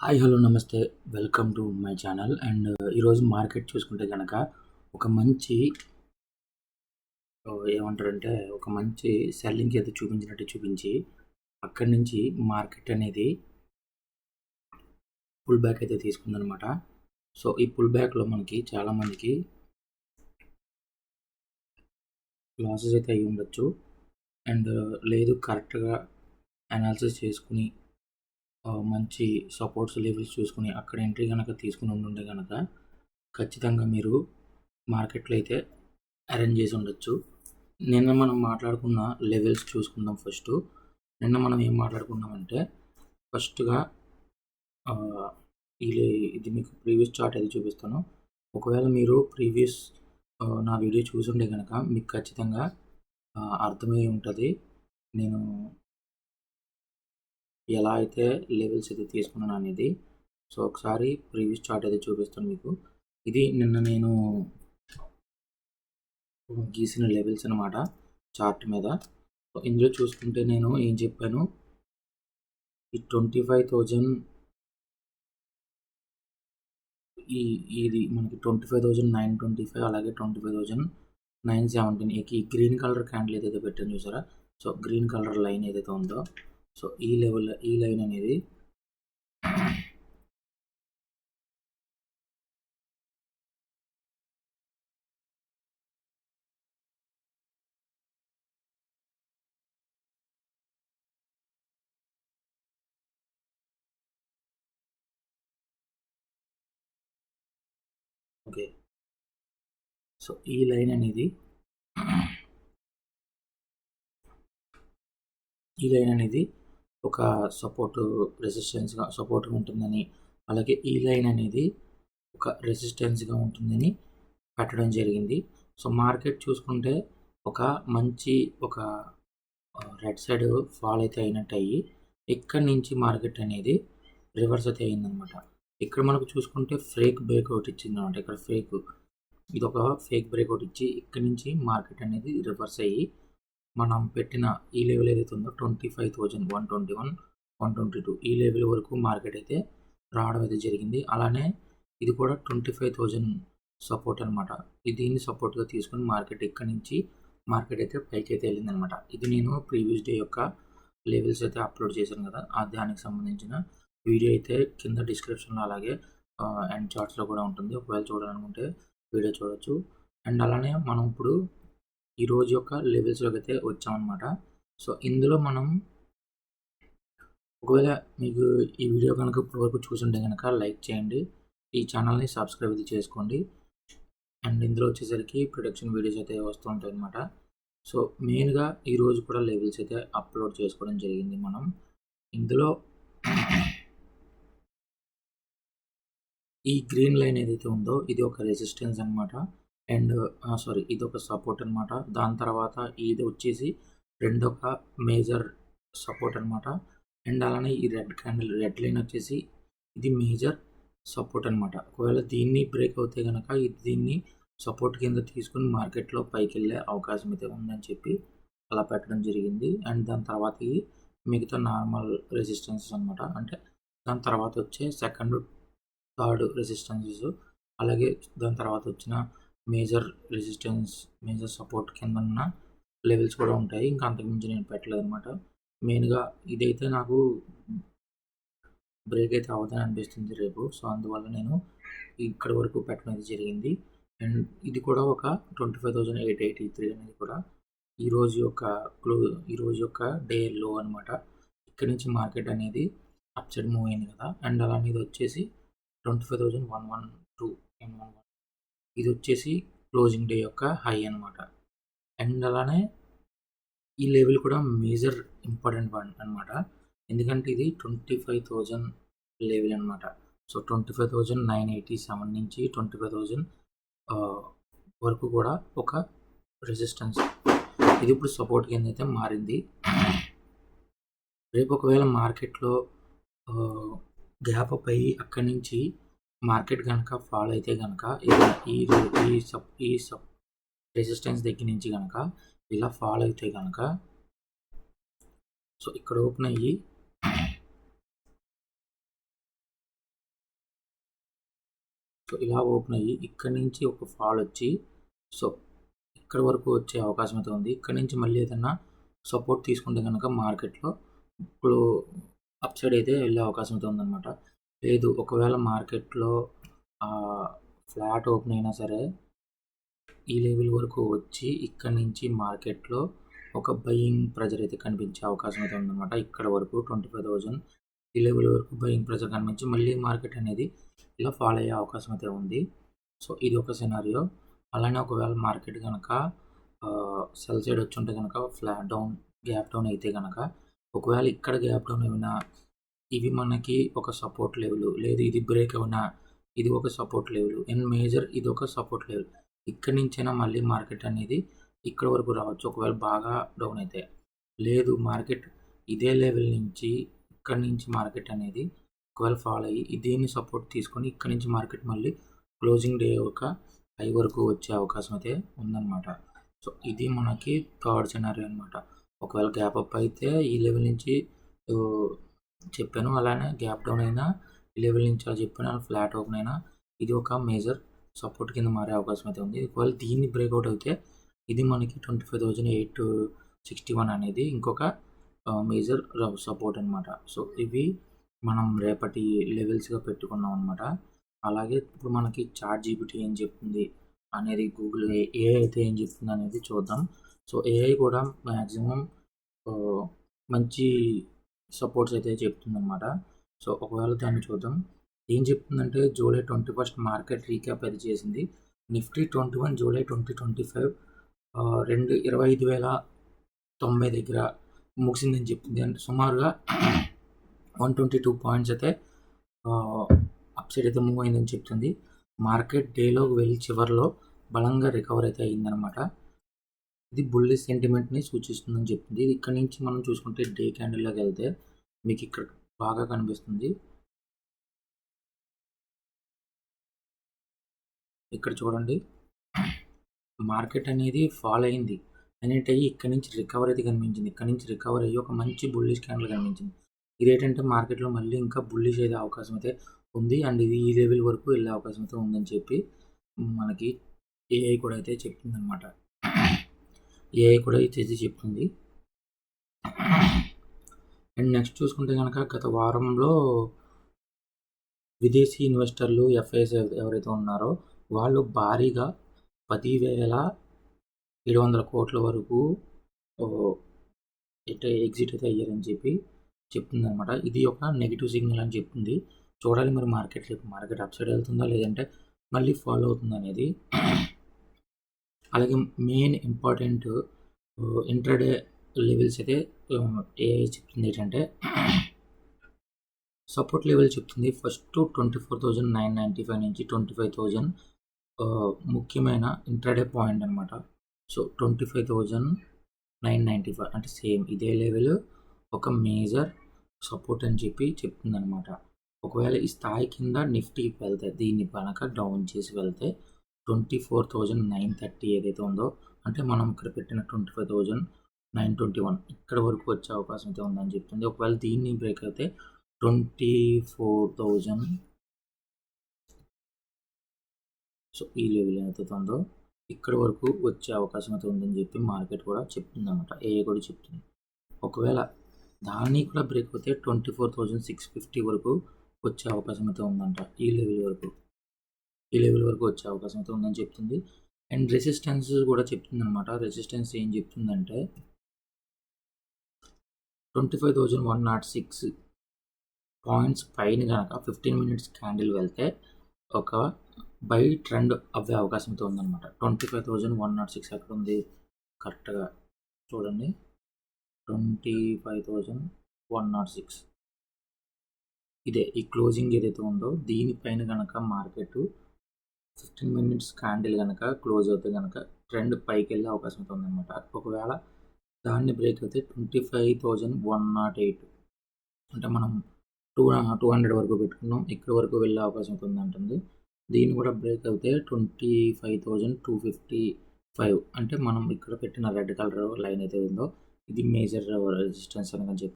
Hi hello నమస్తే welcome to my channel. And ఈరోజు market చూసుకుంటే కనుక ఒక మంచి ఏమంటారంటే ఒక మంచి సెల్లింగ్కి అయితే చూపించి అక్కడి నుంచి మార్కెట్ అనేది పుల్ బ్యాక్ అయితే తీసుకుందనమాట. సో ఈ పుల్ బ్యాక్లో మనకి చాలామందికి లాసెస్ అయితే అయ్యి ఉండొచ్చు. అండ్ లేదు కరెక్ట్గా అనాలిసిస్ చేసుకుని మంచి సపోర్ట్స్ లెవెల్స్ చూసుకుని అక్కడ ఎంట్రీ కనుక తీసుకుని ఉండుంటే కనుక ఖచ్చితంగా మీరు మార్కెట్లో అయితే అరేంజ్ చేసి ఉండొచ్చు. నిన్న మనం మాట్లాడుకున్న లెవెల్స్ చూసుకుందాం. నిన్న మనం ఏం మాట్లాడుకున్నామంటే ఫస్ట్గా ఇది మీకు ప్రీవియస్ చార్ట్ అయితే చూపిస్తాను. ఒకవేళ మీరు ప్రీవియస్ నా వీడియో చూసుంటే కనుక మీకు ఖచ్చితంగా అర్థమై ఉంటుంది నేను ఎలా అయితే లెవెల్స్ అయితే తీసుకున్నాను అనేది. సో ఒకసారి ప్రీవియస్ చార్ట్ అయితే చూపిస్తాను మీకు. ఇది నిన్న నేను గీసిన లెవెల్స్ అనమాట చార్ట్ మీద. ఇందులో చూసుకుంటే నేను ఏం చెప్పాను, ఈ 25,000 ఇది మనకి 25,925 అలాగే 25,917 ఈ గ్రీన్ కలర్ క్యాండిల్ ఏదైతే పెట్టాను చూసారా. సో గ్రీన్ కలర్ లైన్ ఏదైతే ఉందో సో ఈ లైన్ అనేది ఓకే. సో ఈ లైన్ అనేది ఒక సపోర్ట్గా ఉంటుందని, అలాగే ఈ లైన్ అనేది ఒక రెసిస్టెన్స్గా ఉంటుందని పెట్టడం జరిగింది. సో మార్కెట్ చూసుకుంటే ఒక మంచి రెడ్ సైడ్ ఫాల్ అయితే అయినట్టు అయ్యి ఇక్కడి నుంచి మార్కెట్ అనేది రివర్స్ అయితే అయిందనమాట. ఇక్కడ మనకు చూసుకుంటే ఫేక్ బ్రేక్అవుట్ ఇచ్చింది అనమాట. ఇక్కడ ఇది ఒక ఫేక్ బ్రేక్అవుట్ ఇచ్చి ఇక్కడి నుంచి మార్కెట్ అనేది రివర్స్ అయ్యి మనం పెట్టిన ఈ లెవెల్ ఏదైతే ఉందో 25,121, 122 ఈ లెవెల్ వరకు మార్కెట్ అయితే రావడం అయితే జరిగింది. అలానే ఇది కూడా 25,000 సపోర్ట్ అనమాట. దీన్ని సపోర్ట్గా తీసుకుని మార్కెట్ ఇక్కడి నుంచి మార్కెట్ అయితే పైకి అయితే వెళ్ళింది అనమాట. ఇది నేను ప్రీవియస్ డే యొక్క లెవెల్స్ అయితే అప్లోడ్ చేశాను కదా, దానికి సంబంధించిన వీడియో అయితే కింద డిస్క్రిప్షన్లో అలాగే అండ్ చార్ట్స్లో కూడా ఉంటుంది. ఒకవేళ చూడాలనుకుంటే వీడియో చూడవచ్చు. అండ్ అలానే మనం ఇప్పుడు ఈరోజు యొక్క లెవెల్స్లోకి అయితే వచ్చామన్నమాట. సో ఇందులో మనం ఒకవేళ మీకు ఈ వీడియో కనుక ఇప్పటివరకు చూసుంటే కనుక లైక్ చేయండి, ఈ ఛానల్ని సబ్స్క్రైబ్ అయితే చేసుకోండి. అండ్ ఇందులో వచ్చేసరికి ప్రొడక్షన్ వీడియోస్ అయితే వస్తూ ఉంటాయి అన్నమాట. సో మెయిన్గా ఈరోజు కూడా లెవెల్స్ అయితే అప్లోడ్ చేసుకోవడం జరిగింది. మనం ఇందులో ఈ గ్రీన్ లైన్ ఏదైతే ఉందో ఇది ఒక రెసిస్టెన్స్ అనమాట. అండ్ ఇది ఒక సపోర్ట్ అనమాట. దాని తర్వాత ఇది వచ్చేసి రెండొక మేజర్ సపోర్ట్ అనమాట. అండ్ అలానే ఈ రెడ్ లైన్ వచ్చేసి ఇది మేజర్ సపోర్ట్ అనమాట. ఒకవేళ దీన్ని బ్రేక్ అవుతే కనుక దీన్ని సపోర్ట్ కింద తీసుకుని మార్కెట్లో పైకి వెళ్ళే అవకాశం అయితే ఉందని చెప్పి అలా పెట్టడం జరిగింది. అండ్ దాని తర్వాత మిగతా నార్మల్ రెసిస్టెన్సెస్ అనమాట. అంటే దాని తర్వాత వచ్చే సెకండ్ థర్డ్ రెసిస్టెన్సెస్, అలాగే దాని తర్వాత వచ్చిన మేజర్ సపోర్ట్ కింద ఉన్న లెవెల్స్ కూడా ఉంటాయి. ఇంకా అంతకుమించి నేను పెట్టలేదు అనమాట. మెయిన్గా ఇదైతే నాకు బ్రేక్ అయితే అవుతుందని అనిపిస్తుంది రేపు. సో అందువల్ల నేను ఇక్కడ వరకు పెట్టడం అయితే జరిగింది. అండ్ ఇది కూడా ఒక 25,883 అనేది కూడా ఈరోజు యొక్క డే లో అనమాట. ఇక్కడ నుంచి మార్కెట్ అనేది అప్ సైడ్ మూవ్ అయింది కదా. అండ్ అలానే ఇది వచ్చేసి 25,112 ఇది వచ్చేసి క్లోజింగ్ డే యొక్క హై అనమాట. అండ్ అలానే ఈ లెవెల్ కూడా మేజర్ ఇంపార్టెంట్ వన్ అనమాట. ఎందుకంటే ఇది 25,000 లెవెల్ అనమాట. సో 25,987 నుంచి 25,000 వరకు కూడా ఒక రెసిస్టెన్స్, ఇది ఇప్పుడు సపోర్ట్ కింద అయితే మారింది. రేపు ఒకవేళ మార్కెట్లో గ్యాప్ అప్ అయ్యి అక్కడి నుంచి మార్కెట్ కనుక ఫాల్ అయితే కనుక ఈ రెసిస్టెన్స్ దగ్గర నుంచి కనుక ఇలా ఫాల్ అయితే కనుక సో ఇక్కడ ఓపెన్ అయ్యి సో ఇలా ఓపెన్ అయ్యి ఇక్కడ నుంచి ఒక ఫాల్ వచ్చి సో ఇక్కడ వరకు వచ్చే అవకాశం అయితే ఉంది. ఇక్కడ నుంచి మళ్ళీ ఏదన్నా సపోర్ట్ తీసుకుంటే కనుక మార్కెట్‌లో ఇప్పుడు అప్ సైడ్ అయితే వెళ్ళే అవకాశం అయితే ఉందన్నమాట. లేదు ఒకవేళ మార్కెట్‌లో ఫ్లాట్ ఓపెన్ అయినా సరే ఈ లెవెల్ వరకు వచ్చి ఇక్కడ నుంచి మార్కెట్‌లో ఒక బయింగ్ ప్రెజర్ అయితే కనిపించే అవకాశం అయితే ఉందన్నమాట. ఇక్కడ వరకు 25,000 ఈ లెవెల్ వరకు బయింగ్ ప్రెజర్ కనిపించి మళ్ళీ మార్కెట్ అనేది ఇలా ఫాల్ అయ్యే అవకాశం అయితే ఉంది. సో ఇది ఒక సినారియో. అలానే ఒకవేళ మార్కెట్ కనుక సెల్ సైడ్ వచ్చి ఉంటే కనుక ఫ్లాట్ డౌన్, గ్యాప్ డౌన్ అయితే కనుక ఒకవేళ ఇక్కడ గ్యాప్ డౌన్ అయినా ఇవి మనకి ఒక సపోర్ట్ లెవెల్, లేదు ఇది బ్రేక్ అయినా ఇది ఒక సపోర్ట్ లెవెల్, అండ్ మేజర్ ఇది ఒక సపోర్ట్ లెవెల్. ఇక్కడి నుంచైనా మళ్ళీ మార్కెట్ అనేది ఇక్కడ వరకు రావచ్చు ఒకవేళ బాగా డౌన్ అయితే. లేదు మార్కెట్ ఇదే లెవెల్ నుంచి ఇక్కడ నుంచి మార్కెట్ అనేది ఒకవేళ ఫాల్ అయ్యి దీన్ని సపోర్ట్ తీసుకొని ఇక్కడ నుంచి మార్కెట్ మళ్ళీ క్లోజింగ్ డే ఒక హై వరకు వచ్చే అవకాశం అయితే ఉందన్నమాట. సో ఇది మనకి థర్డ్ సినారియో అనమాట. ఒకవేళ గ్యాప్ అప్ అయితే ఈ లెవెల్ నుంచి చెప్పాను, అలానే గ్యాప్ డౌన్ అయినా ఈ లెవెల్ నుంచి అలా చెప్పాను, ఫ్లాట్ ఓపెన్ అయినా ఇది ఒక మేజర్ సపోర్ట్ కింద మారే అవకాశం అయితే ఉంది. ఒకవేళ దీన్ని బ్రేక్అవుట్ అయితే ఇది మనకి 25,861 అనేది ఇంకొక మేజర్ సపోర్ట్ అనమాట. సో ఇవి మనం రేపటి లెవెల్స్గా పెట్టుకున్నాం అనమాట. అలాగే ఇప్పుడు మనకి చాట్ జీపీటీ ఏం చెప్తుంది అనేది, గూగుల్ ఏఐ అయితే ఏం చెప్తుంది అనేది చూద్దాం. సో ఏఐ కూడా మ్యాక్సిమం మంచి సపోర్ట్స్ అయితే చెప్తుందన్నమాట. సో ఒకవేళ దాన్ని చూద్దాం. ఏం చెప్తుందంటే జూలై 21 మార్కెట్ రీక్యాప్ అయితే చేసింది. నిఫ్టీ 21 జూలై 2025 25,090 దగ్గర ముగిసిందని చెప్తుంది. అంటే సుమారుగా 122 పాయింట్స్ అయితే అప్ సైడ్ అయితే మూవ్ అయిందని చెప్తుంది. మార్కెట్ డేలోకి వెళ్ళి చివరిలో బలంగా రికవర్ అయితే అయిందనమాట. ఇది బుల్లిష్ సెంటిమెంట్ని సూచిస్తుందని చెప్తుంది. ఇది ఇక్కడ నుంచి మనం చూసుకుంటే డే క్యాండిల్లోకి వెళ్తే మీకు ఇక్కడ బాగా కనిపిస్తుంది. ఇక్కడ చూడండి, మార్కెట్ అనేది ఫాల్ అయింది అనేటి అయ్యి ఇక్కడ నుంచి రికవర్ అయితే కనిపించింది. ఇక్కడ నుంచి రికవర్ అయ్యి ఒక మంచి బుల్లిష్ క్యాండిల్ కనిపించింది. ఇదేంటంటే మార్కెట్లో మళ్ళీ ఇంకా బుల్లిష్ అయ్యే అవకాశం అయితే ఉంది, అండ్ ఇది ఈ లెవెల్ వరకు వెళ్ళే అవకాశం అయితే ఉందని చెప్పి మనకి ఏఐ కూడా అయితే చెప్తుంది అనమాట. ఏఐ కూడా ఇది చెప్తుంది. అండ్ నెక్స్ట్ చూసుకుంటే కనుక గత వారంలో విదేశీ ఇన్వెస్టర్లు, ఎఫ్ఐఎస్ ఎవరైతే ఉన్నారో వాళ్ళు భారీగా 10,700 కోట్ల వరకు ఎగ్జిట్ అయితే అయ్యారని చెప్పి చెప్తుంది అనమాట. ఇది ఒక నెగిటివ్ సిగ్నల్ అని చెప్తుంది. చూడాలి మరి మార్కెట్ అప్ సైడ్ వెళ్తుందా లేదంటే మళ్ళీ ఫాలో అవుతుందా అనేది. అలాగే మెయిన్ ఇంపార్టెంట్ ఇంట్రాడే లెవెల్స్ అయితే ఏఐ చెప్తుంది ఏంటంటే సపోర్ట్ లెవెల్ చెప్తుంది. ఫస్ట్ 24,995 నుంచి 25,000 ముఖ్యమైన ఇంట్రాడే పాయింట్ అనమాట. సో 25,995 అంటే సేమ్ ఇదే లెవెల్ ఒక మేజర్ సపోర్ట్ అని చెప్పి చెప్తుంది అనమాట. ఒకవేళ ఈ స్థాయి కింద నిఫ్టీ వెళ్తే, దీన్ని కనుక డౌన్ చేసి వెళ్తే 24,930 ఏదైతే ఉందో, అంటే మనం ఇక్కడ పెట్టిన 25,921 ఇక్కడ వరకు వచ్చే అవకాశం అయితే ఉందని చెప్తుంది. ఒకవేళ దీన్ని బ్రేక్ అయితే 24,000 సో ఈ లెవెల్ ఏదైతే ఉందో ఇక్కడ వరకు వచ్చే అవకాశం అయితే ఉందని చెప్పి మార్కెట్ కూడా చెప్తుంది అనమాట. ఏఐ కూడా చెప్తుంది. ఒకవేళ దాన్ని కూడా బ్రేక్ అయితే 24,650 వరకు వచ్చే అవకాశం అయితే ఉందంట. ఈ లెవెల్ వరకు వచ్చే అవకాశం అయితే ఉందని చెప్తుంది. అండ్ రెసిస్టెన్స్ కూడా చెప్తుంది అనమాట. రెసిస్టెన్స్ ఏం చెప్తుందంటే 25,106 పాయింట్స్ పైన కనుక 15 మినిట్స్ క్యాండిల్ వెళ్తే ఒక బై ట్రెండ్ అవ్వే అవకాశం అయితే ఉందన్నమాట. 25,106 ఎక్కడ ఉంది కరెక్ట్గా చూడండి, 25,106 ఇదే ఈ క్లోజింగ్ ఏదైతే ఉందో దీనిపైన కనుక మార్కెట్ 15 మినిట్స్ క్యాండిల్ కనుక క్లోజ్ అవుతే కనుక ట్రెండ్ పైకి వెళ్ళే అవకాశం అయితే ఉందన్నమాట. ఒకవేళ దాన్ని బ్రేక్ అయితే 25,108 అంటే మనం 200 వరకు పెట్టుకున్నాం, ఇక్కడ వరకు వెళ్ళే అవకాశం అయితే ఉంటుంది. దీన్ని కూడా బ్రేక్ అయితే 25,255 అంటే మనం ఇక్కడ పెట్టిన రెడ్ కలర్ లైన్ అయితే ఉందో ఇది మేజర్ రెసిస్టెన్స్ అని చెప్పి